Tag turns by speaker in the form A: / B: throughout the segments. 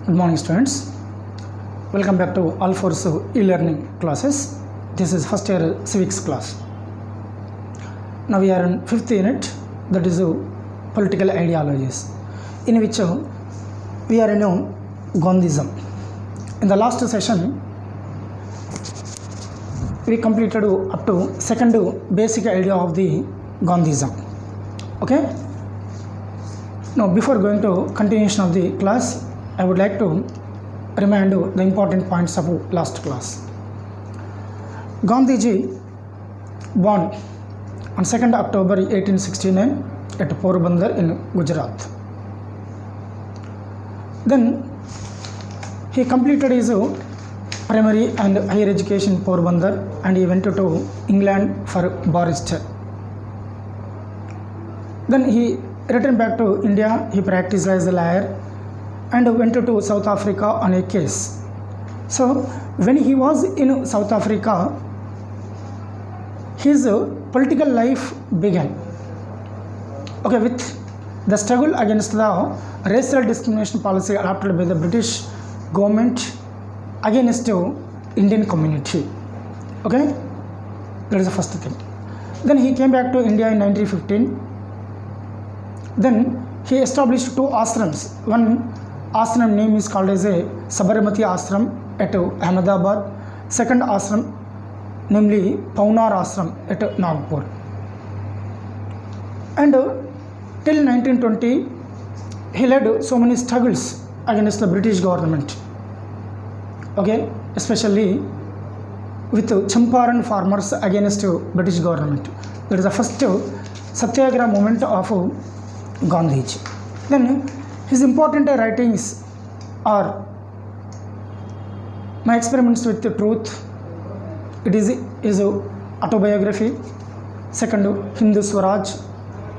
A: Good morning, students. Welcome back to All Force e-learning classes. This is first year civics class. Now we are in 5th unit, that is political ideologies, in which we are in Gandhism. In the last session we completed up to second basic idea of the Gandhism. Okay, now before going to continuation of the class, I would like to remind you the important points of last class. Gandhiji born on 2nd October 1869 at Porbandar in Gujarat. Then he completed his primary and higher education in Porbandar, and he went to England for barrister. Then he returned back to India. He practiced as a lawyer and went to South Africa on a case. So when he was in South Africa, his political life began. Okay, with the struggle against the racial discrimination policy adopted by the British government against Indian community. Okay, that is the first thing. Then he came back to India in 1915. Then he established two ashrams. One ashram name is called as a Sabarmati ashram at Ahmedabad. Second ashram, namely Paunar ashram at Nagpur. And till 1920, he led so many struggles against the British government. Okay, especially with Champaran farmers against British government. That is the first Satyagraha movement of Gandhiji. Then his important writings are My Experiments with the Truth. It is his autobiography. Second, Hindu Swaraj.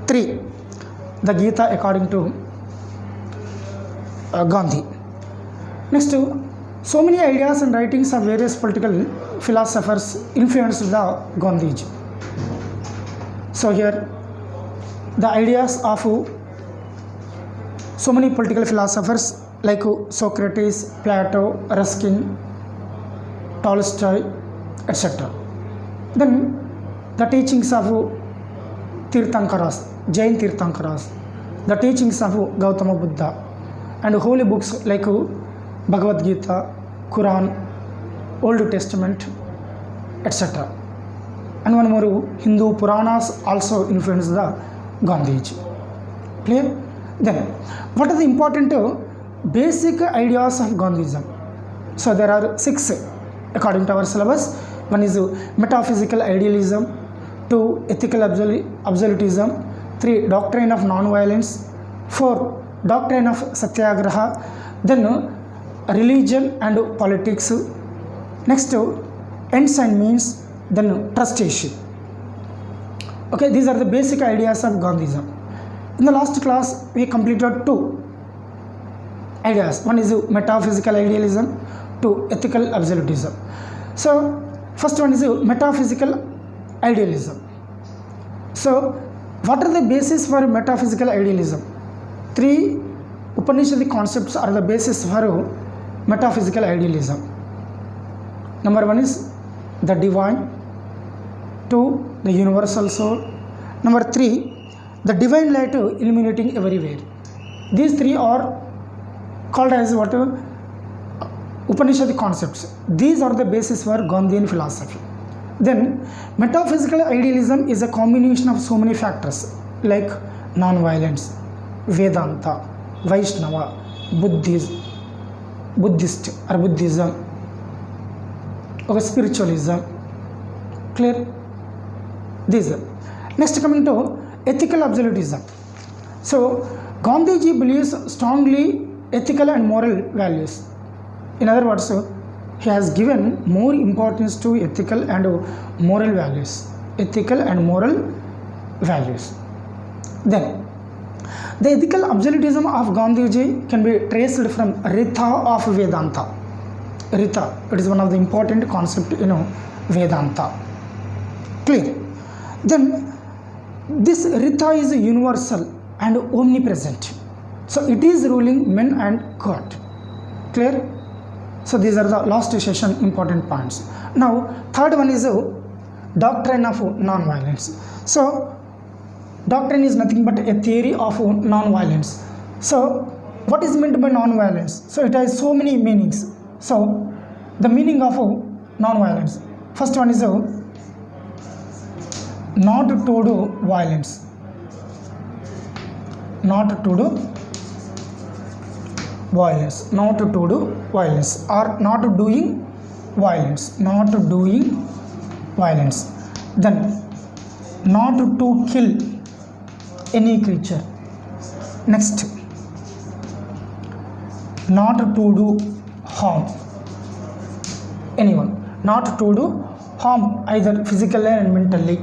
A: 3, the Gita according to Gandhi. Next, so many ideas and writings of various political philosophers influenced the Gandhiji. So here the ideas of so many political philosophers like Socrates, Plato, Ruskin, Tolstoy, etc. Then the teachings of Tirthankaras, Jain Tirthankaras, the teachings of Gautama Buddha, and holy books like Bhagavad Gita, Quran, Old Testament, etc. And one more, Hindu Puranas also influenced the Gandhiji. Clear? Then, what are the important basic ideas of Gandhism? So there are 6 according to our syllabus. One is metaphysical idealism, 2 ethical absolutism, 3 doctrine of non-violence, 4 doctrine of Satyagraha, then religion and politics, next ends and means, then trusteeship. Okay, these are the basic ideas of Gandhism. In the last class, we completed 2 ideas. One is metaphysical idealism, 2 ethical absolutism. So, first one is metaphysical idealism. So, what are the basis for metaphysical idealism? 3 Upanishadic concepts are the basis for metaphysical idealism. Number 1 is the divine, 2 the universal soul, number 3 the divine light illuminating everywhere. These 3 are called as what? Upanishadic concepts. These are the basis for Gandhian philosophy. Then metaphysical idealism is a combination of so many factors like non-violence, Vedanta, Vaishnava, Buddhist or Buddhism, or spiritualism. Clear? These are. Next, coming to ethical absolutism. So Gandhiji believes strongly ethical and moral values. In other words, he has given more importance to ethical and moral values. Ethical and moral values. Then the ethical absolutism of Gandhiji can be traced from Rita of Vedanta. Rita, it is one of the important concepts in Vedanta. Clear? Then this Rita is universal and omnipresent. So it is ruling men and God. Clear? So these are the last session important points. Now third one is doctrine of non-violence. So doctrine is nothing but a theory of non-violence. So what is meant by non-violence? So it has so many meanings. So the meaning of non-violence, first one is not to do violence, not to do violence, not to do violence, or not doing violence, not doing violence. Then not to kill any creature. Next, not to do harm anyone, not to do harm either physically and mentally.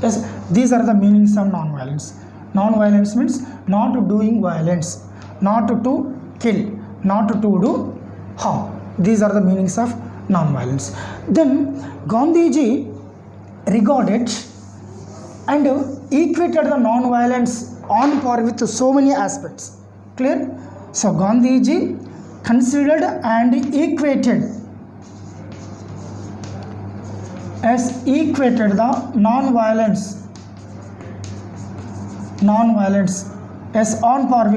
A: Yes, these are the meanings of non-violence. Non-violence means not doing violence, not to kill, not to do harm. These are the meanings of non-violence. Then Gandhiji regarded and equated the non-violence on par with so many aspects. Clear? So Gandhiji considered and equated the non-violence as on par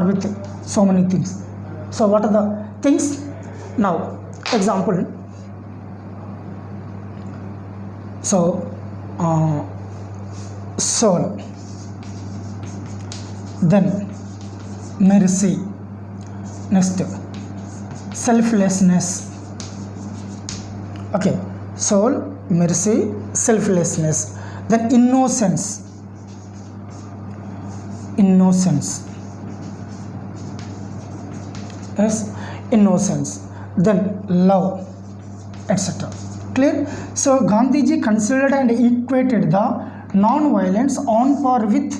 A: with so many things. So what are the things? Now example, so soul, then mercy, next selflessness. Okay, soul, mercy, selflessness. Then innocence, yes, innocence. Then love, etc. Clear? So Gandhiji considered and equated the non-violence on par with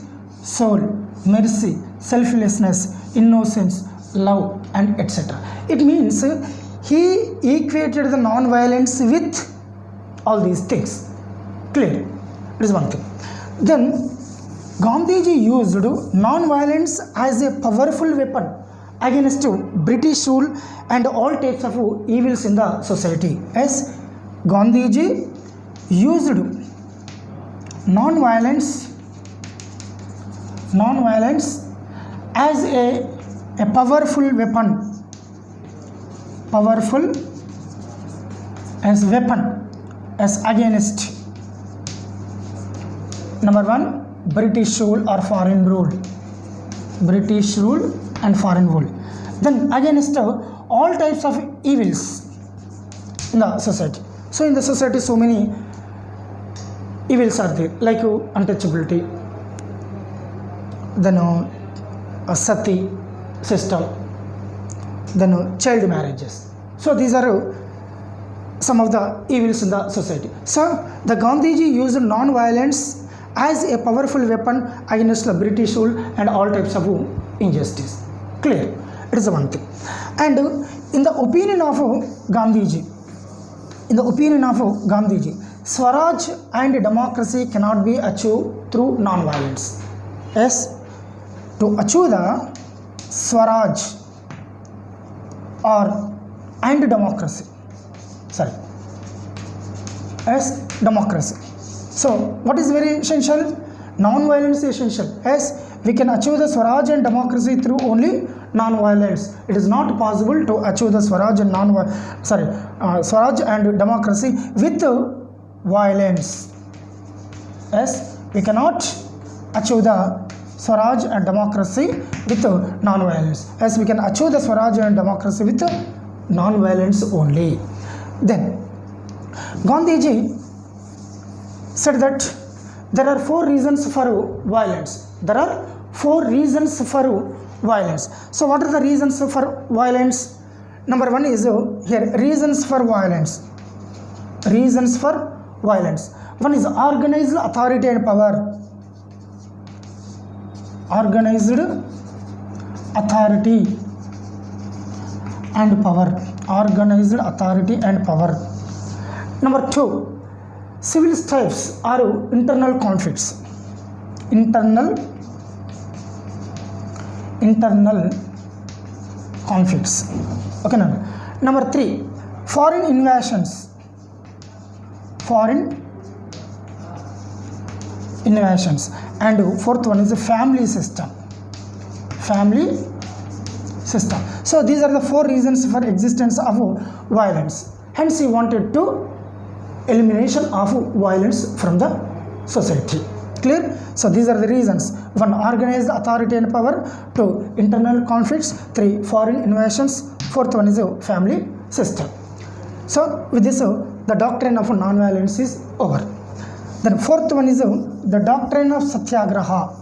A: soul, mercy, selflessness, innocence, love, and etc. It means he equated the non-violence with all these things. Clear? It is one thing. Then Gandhiji used non-violence as a powerful weapon against British rule and all types of evils in the society. As Gandhiji used non-violence as a powerful weapon, as against number one, British rule or foreign rule, and foreign rule. Then against all types of evils in the society. So in the society so many evils are there, like untouchability, then a sati system, then child marriages. So these are some of the evils in the society. So the Gandhiji used non-violence as a powerful weapon against the British rule and all types of injustice. Clear? It is one thing. And in the opinion of Gandhiji, Swaraj and democracy cannot be achieved through non-violence. Yes, to achieve the Swaraj and democracy. As democracy. So what is very essential? Non-violence is essential. As we can achieve the Swaraj and democracy through only non-violence. It is not possible to achieve the Swaraj and democracy with violence. As we cannot achieve the Swaraj and democracy with non-violence. As we can achieve the Swaraj and democracy with non-violence only. Then Gandhiji said that there are 4 reasons for violence. So what are the reasons for violence? Number 1 is here, reasons for violence. One is organized authority and power. Organized authority and power. Number 2, civil strifes or internal conflicts. internal conflicts. Okay, now number 3, foreign invasions. And fourth one is the family system. So these are the 4 reasons for existence of violence. Hence he wanted to elimination of violence from the society. Clear? So these are the reasons. 1, organized authority and power. 2, internal conflicts. 3, foreign invasions. 4th one is a family system. So with this the doctrine of non-violence is over. Then 4th one is the doctrine of satyagraha.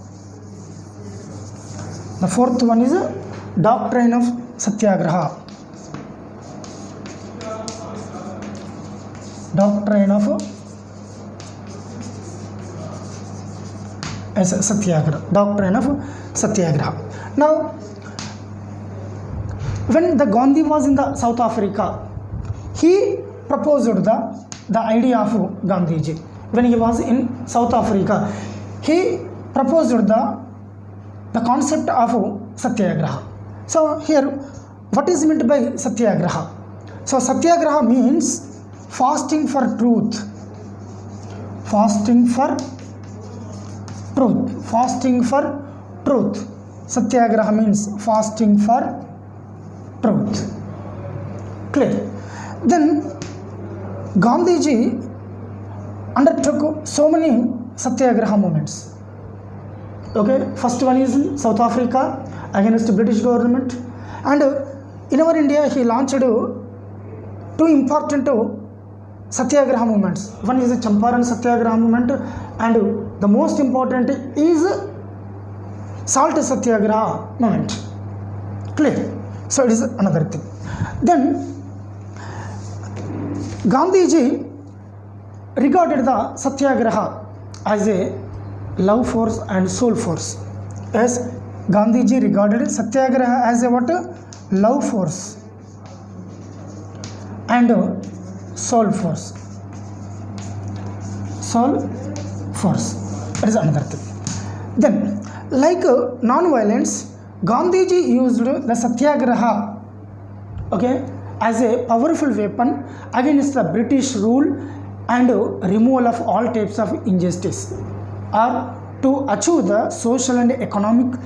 A: The 4th one is doctrine of satyagraha. Doctrine of satyagraha. Doctrine of satyagraha. Now, when the Gandhi was in the South Africa, he proposed the idea of Gandhiji. When he was in South Africa, he proposed the concept of satyagraha. So here, what is meant by satyagraha? So satyagraha means fasting for truth. Satyagraha means fasting for truth. Clear? Then Gandhiji undertook so many satyagraha movements. Okay, first one is in South Africa against the British government, and in our India he launched 2 important satyagraha movements. One is the Champaran satyagraha movement, and the most important is salt satyagraha movement. Clear? So it is another thing. Then Gandhiji regarded the satyagraha as a love force and soul force. Yes, Gandhiji regarded satyagraha as a what? Love force and soul force. That is another thing. Then, like non-violence, Gandhiji used the satyagraha, okay, as a powerful weapon against the British rule and removal of all types of injustice, or to achieve the social and economic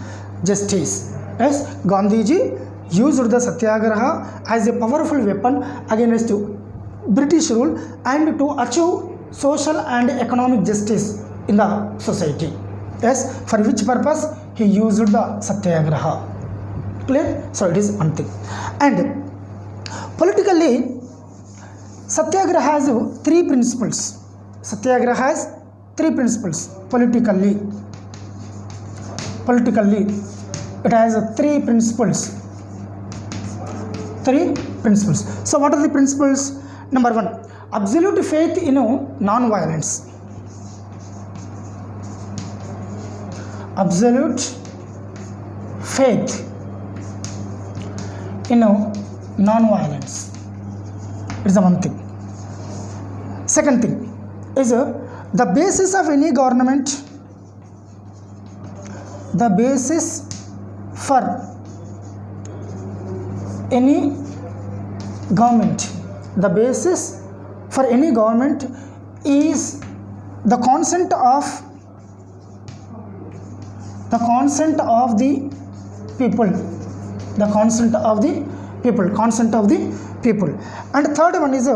A: justice. Yes, Gandhiji used the satyagraha as a powerful weapon against British rule and to achieve social and economic justice in the society. Yes, for which purpose he used the satyagraha. Clear? So it is one thing. And politically, satyagraha has 3 principles. Satyagraha has 3 principles. Politically, it has 3 principles. 3 principles. So what are the principles? Number 1, absolute faith in non-violence. Absolute faith in non-violence. It is the one thing. Second thing is the basis of any government. The basis for any government. The basis for any government is the consent of the people. The consent of the people. And third one is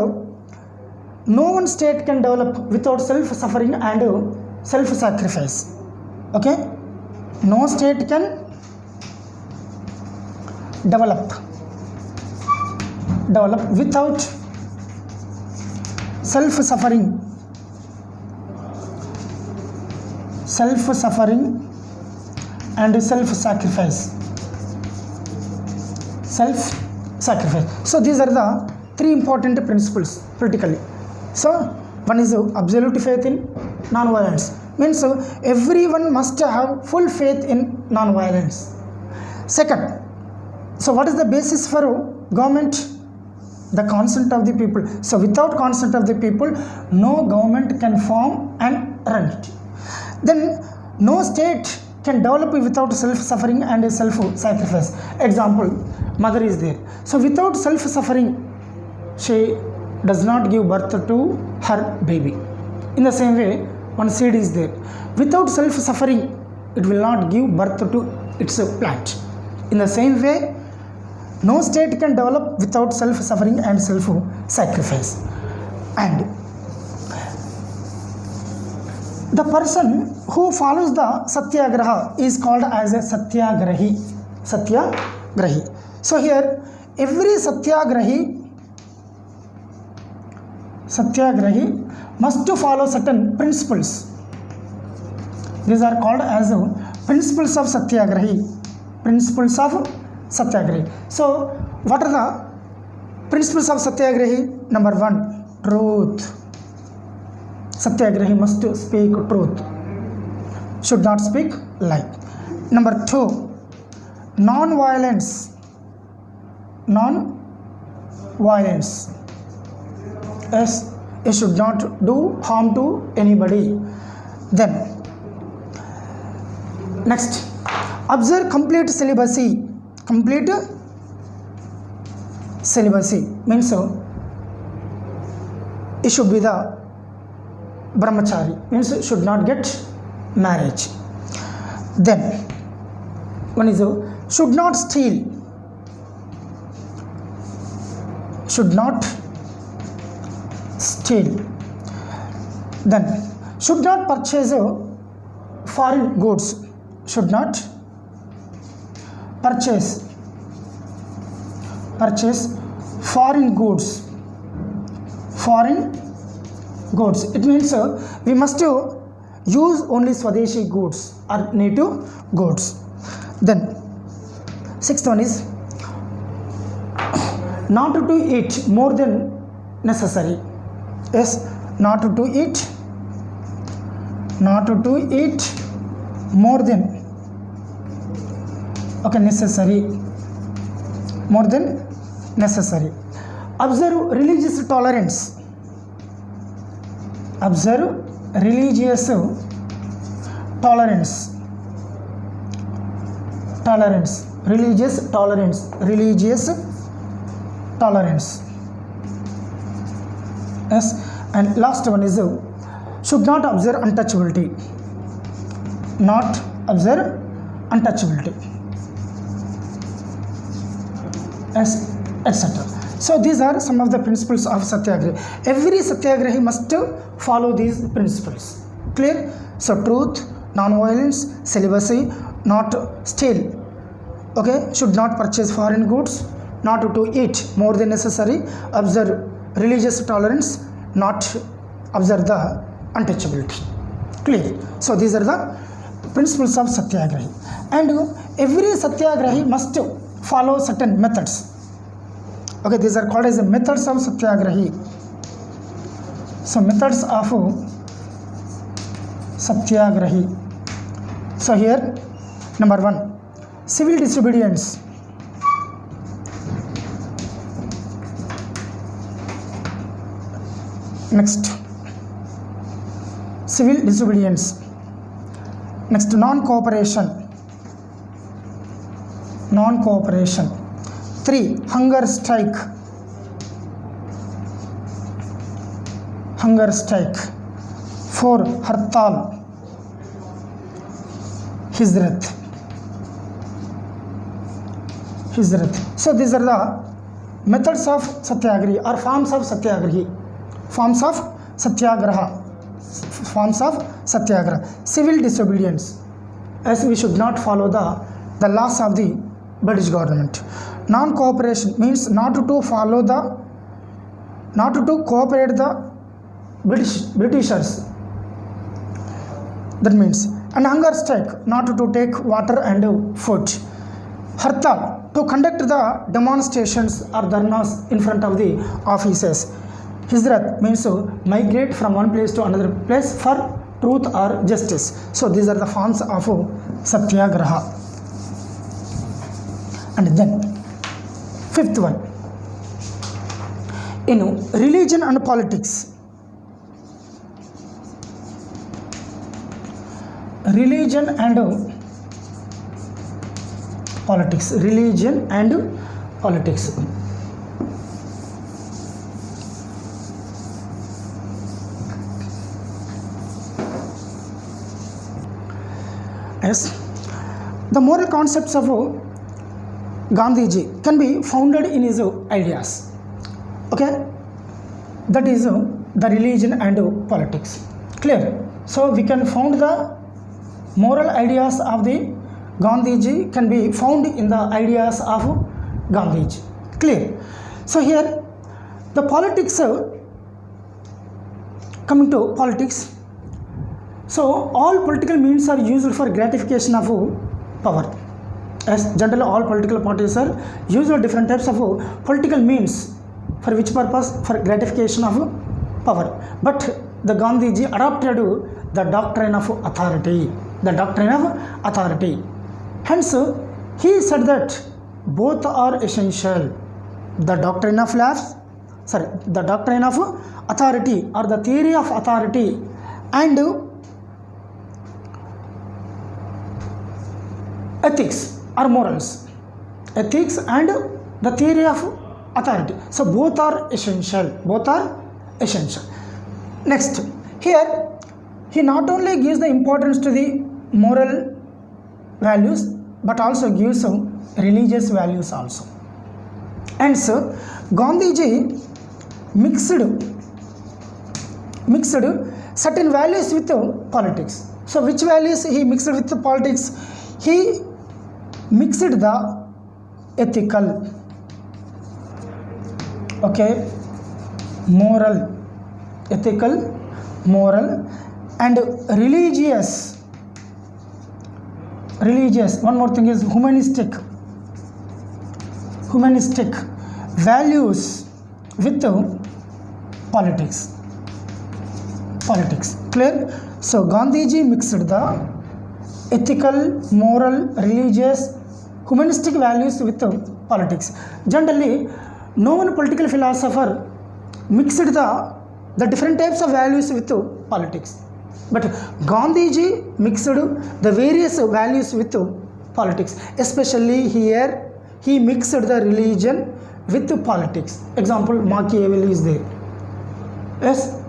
A: no one state can develop without self-suffering and self-sacrifice. Okay, no state can develop without self-suffering and self-sacrifice. So these are the 3 important principles politically. So one is absolute faith in non-violence, means everyone must have full faith in non-violence. Second, so what is the basis for government? The consent of the people. So without consent of the people, no government can form and run it. Then no state can develop without self-suffering and self-sacrifice. Example, mother is there. So without self-suffering, she does not give birth to her baby. In the same way, one seed is there. Without self-suffering, it will not give birth to its plant. In the same way, no state can develop without self-suffering and self-sacrifice. And the person who follows the satyagraha is called as a satyagrahi. Satyagrahi. So here, every satyagrahi must follow certain principles. These are called as principles of satyagrahi. Principles of satyagrahi. So what are the principles of satyagrahi? Number 1, truth. Satyagrahi must speak truth, should not speak lie. Number 2, non-violence. Non-violence. Yes, you should not do harm to anybody. Then next, observe complete celibacy. Complete celibacy means it should be the brahmachari, means should not get marriage. Then one is should not steal. Should not steal. Then should not purchase foreign goods. Should not purchase foreign goods. Foreign goods. It means we must use only Swadeshi goods or native goods. Then 6th one is not to eat more than necessary. Yes, not to eat more than necessary. More than necessary. Observe religious tolerance. Observe religious tolerance. Religious tolerance. Yes, and last one is should not observe untouchability. Not observe untouchability. Yes, etc. So these are some of the principles of satyagrahi. Every satyagrahi must follow these principles. Clear? So truth, non-violence, celibacy, not steal. Okay, should not purchase foreign goods, not to eat more than necessary, observe religious tolerance, not observe the untouchability. Clear? So these are the principles of satyagrahi. And every satyagrahi must follow certain methods. Okay, these are called as the methods of satyagrahi. So methods of satyagrahi. So here, number 1, civil disobedience. Next, civil disobedience. Next, non-cooperation. 3, hunger strike. 4, hartal. Hijrat. So these are the methods of satyagrahi or forms of satyagrahi. Forms of satyagraha. Civil disobedience, as we should not follow the laws of the British government. Non-cooperation means not to cooperate the Britishers. That means, and hunger strike, not to take water and food. Hartal, to conduct the demonstrations or dharnas in front of the offices. Hijrat means to migrate from one place to another place for truth or justice. So these are the forms of satyagraha. And then 5th one, in religion and politics. Religion and politics, religion and politics. Yes, the moral concepts of Gandhiji can be founded in his ideas. Okay, that is the religion and politics. Clear? So we can found the moral ideas of the Gandhiji can be found in the ideas of Gandhiji. Clear? So here the politics, coming to politics. So all political means are used for gratification of power. As generally all political parties are using different types of political means. For which purpose? For gratification of power. But the Gandhiji adopted the doctrine of authority. The doctrine of authority. Hence, he said that both are essential. The doctrine of the doctrine of authority or the theory of authority and ethics or morals. Ethics and the theory of authority. So both are essential. Both are essential. Next, here he not only gives the importance to the moral values but also gives some religious values also. And so Gandhiji mixed certain values with politics. So which values he mixed with the politics? He mixed the ethical, okay, moral, ethical, moral and religious. One more thing is humanistic values with politics. Clear? So Gandhiji mixed the ethical, moral, religious, humanistic values with politics. Generally, no one political philosopher mixed the different types of values with politics. But Gandhiji mixed the various values with politics. Especially here, he mixed the religion with politics. Example, Machiavelli is there. Yes,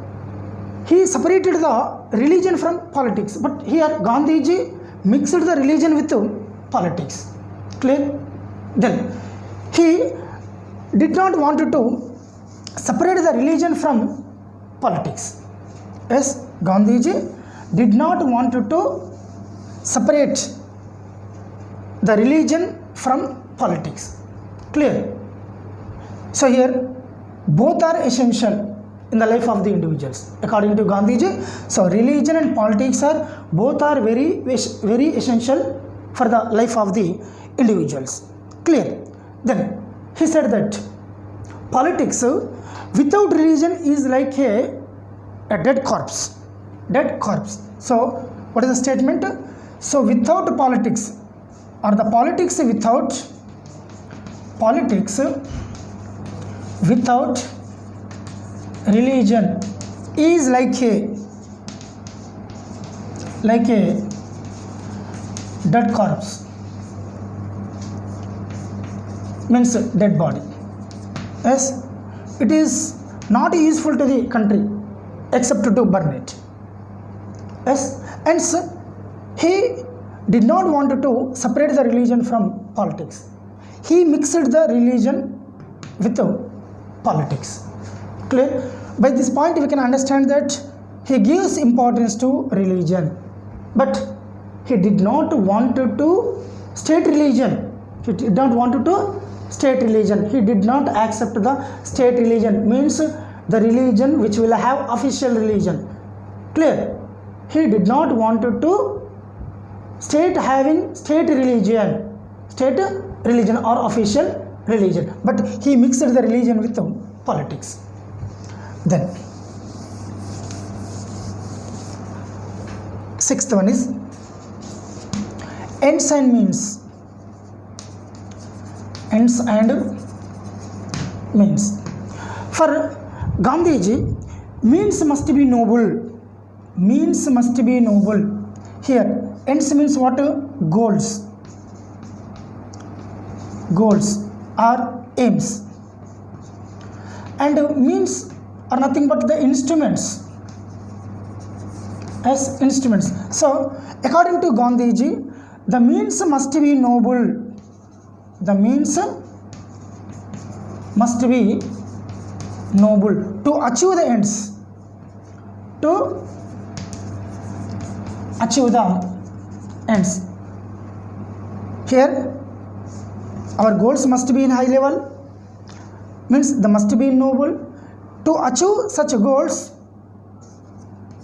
A: he separated the religion from politics. But here, Gandhiji mixed the religion with politics. Clear? Then he did not want to separate the religion from politics. Yes, Gandhiji did not want to separate the religion from politics. Clear? So here both are essential in the life of the individuals according to Gandhiji. So religion and politics are both are very essential for the life of the individuals. Clear? Then he said that politics without religion is like a dead corpse. So what is the statement? So without politics or the politics without religion is like a dead corpse, means dead body. Yes, it is not useful to the country except to burn it. Yes, and so he did not want to separate the religion from politics. He mixed the religion with politics. Clear? By this point we can understand that he gives importance to religion, but he did not want to state religion. He did not want to state religion. He did not accept the state religion, means the religion which will have official religion. Clear? He did not want to state having state religion or official religion, but he mixed the religion with politics. Then sixth one is ends and means. For Gandhiji, means must be noble. Here ends means what? Goals. goals or aims, and means are nothing but the instruments as instruments. So according to Gandhiji, the means must be noble, the means must be noble to achieve the ends, to achieve the ends. Here our goals must be in high level, means they must be noble. To achieve such goals,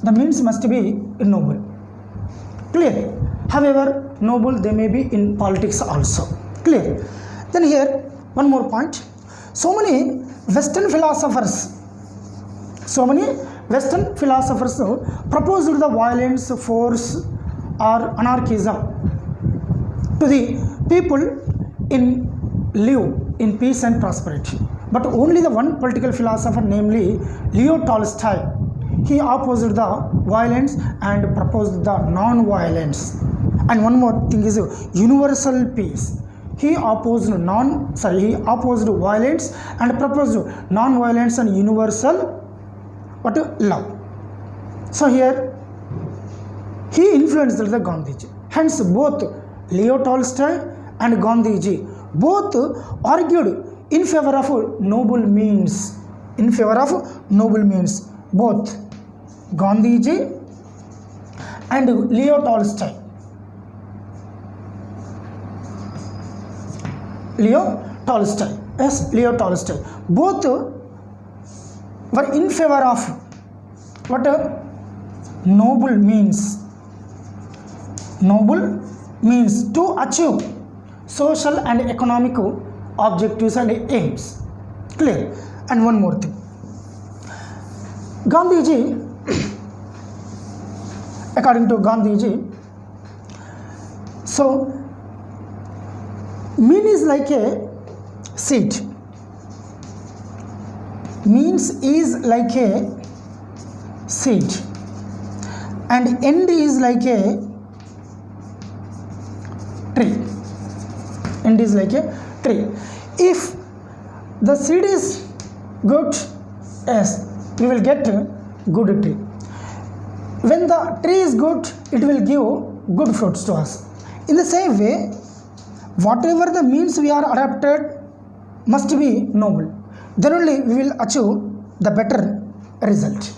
A: the means must be noble. Clear? However, noble they may be in politics also. Clear? Then here one more point. So many Western philosophers proposed the violence, force or anarchism to the people in live in peace and prosperity. But only the one political philosopher, namely Leo Tolstoy, he opposed the violence and proposed the non-violence. And one more thing is universal peace. He opposed violence and proposed non-violence and universal love. So here he influenced the Gandhiji. Hence both Leo Tolstoy and Gandhiji both argued in favor of noble means. In favor of noble means, both Gandhiji and Leo Tolstoy. Leo Tolstoy both were in favor of what noble means. Noble means to achieve social and economic objectives and aims. Clear? And one more thing, Gandhiji, according to Gandhiji, so mean is like a seed, means is like a seed, and end is like a tree. End is like a tree. If the seed is good, yes, we will get a good tree. When the tree is good, it will give good fruits to us. In the same way, whatever the means we are adapted must be noble. Then only we will achieve the better result.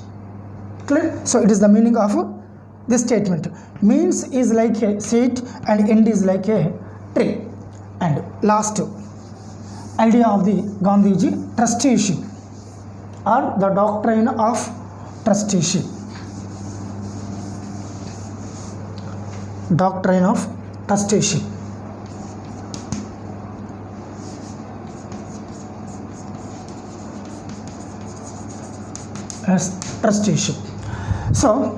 A: Clear? So it is the meaning of this statement. Means is like a seed and end is like a tree. And last idea of the Gandhiji, trusteeship or the doctrine of trusteeship. Doctrine of trusteeship. As trusteeship. So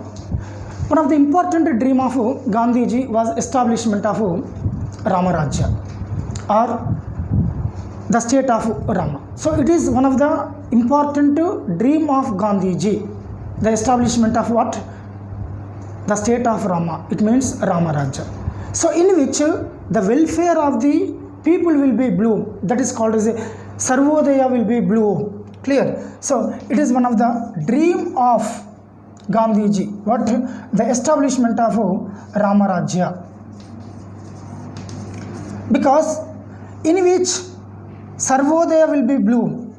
A: one of the important dream of Gandhiji was establishment of Ramarajya or the state of Rama. So it is one of the important dream of Gandhiji, the establishment of what? The state of Rama. It means Ramarajya. So in which the welfare of the people will be blue. That is called as a Sarvodaya will be blue. Clear? So it is one of the dream of Gandhiji. What? The establishment of Ramarajya. Because in which Sarvodaya will be bloom.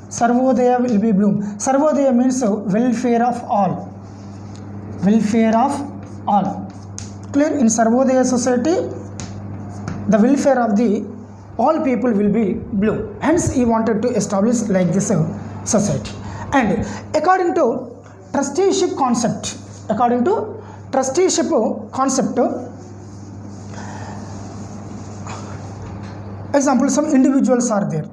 A: Sarvodaya will be bloom. Sarvodaya means welfare of all. Welfare of all. Clear? In Sarvodaya society, the welfare of the all people will be blue. Hence he wanted to establish like this society. And according to trusteeship concept, example, some individuals are there.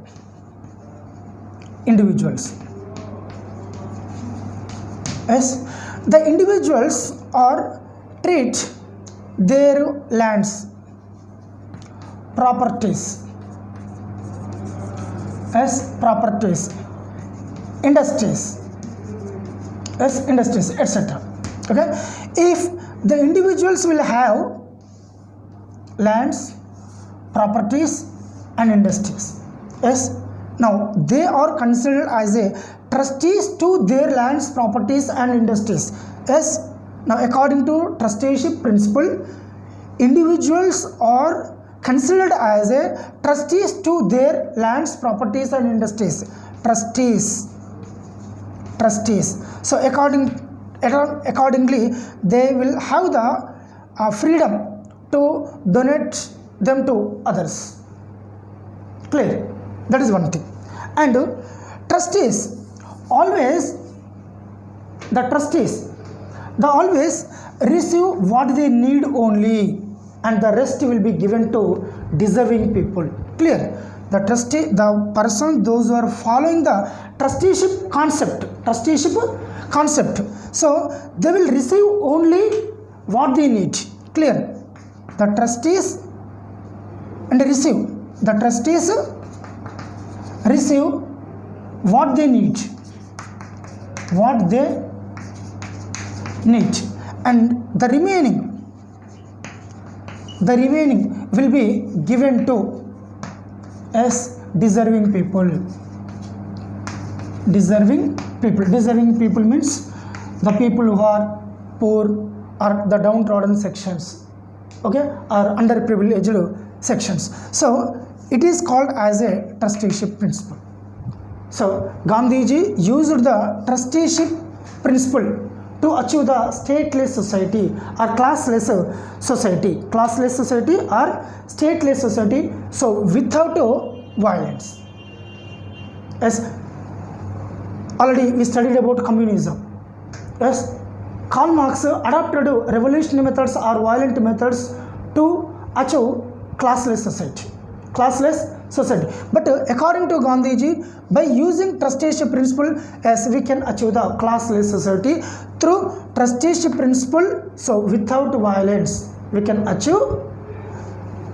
A: Individuals. Yes, the individuals are treat their lands, properties as properties, industries as industries, etc. Okay, if the individuals will have lands, properties and industries. Yes, now they are considered as a trustees to their lands, properties and industries. Yes, now according to trusteeship principle, individuals are considered as a trustees to their lands, properties and industries. Trustees. So accordingly they will have the freedom to donate them to others. Clear? That is one thing. And trustees always they always receive what they need only, and the rest will be given to deserving people. Clear? The trustee, the person, those who are following the trusteeship concept, so they will receive only what they need. Clear? The trustees receive what they need, and the remaining will be given to as deserving people. Deserving people means the people who are poor or the downtrodden sections, okay, or underprivileged sections. So it is called as a trusteeship principle. So Gandhiji used the trusteeship principle to achieve the stateless society or classless society, so without violence. As already we studied about communism. Yes, Karl Marx adopted revolutionary methods or violent methods to achieve classless society. But according to Gandhiji, by using trusteeship principle, as we can achieve the classless society through trusteeship principle. So without violence, we can achieve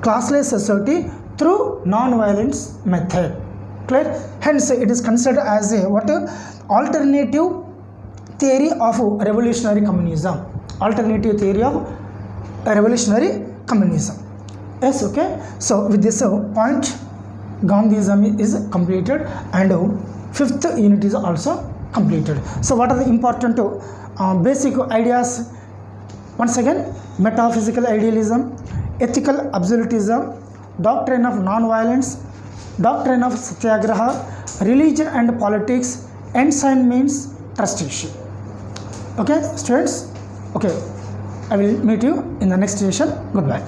A: classless society through non-violence method. Clear? Hence, it is considered as a alternative theory of revolutionary communism. Yes, okay. So with this point, Gandhism is completed, and fifth unit is also completed. So what are the important basic ideas? Once again, metaphysical idealism, ethical absolutism, doctrine of non-violence, doctrine of satyagraha, religion and politics, ensign means trusteeship. Okay, students? Okay, I will meet you in the next session. Goodbye.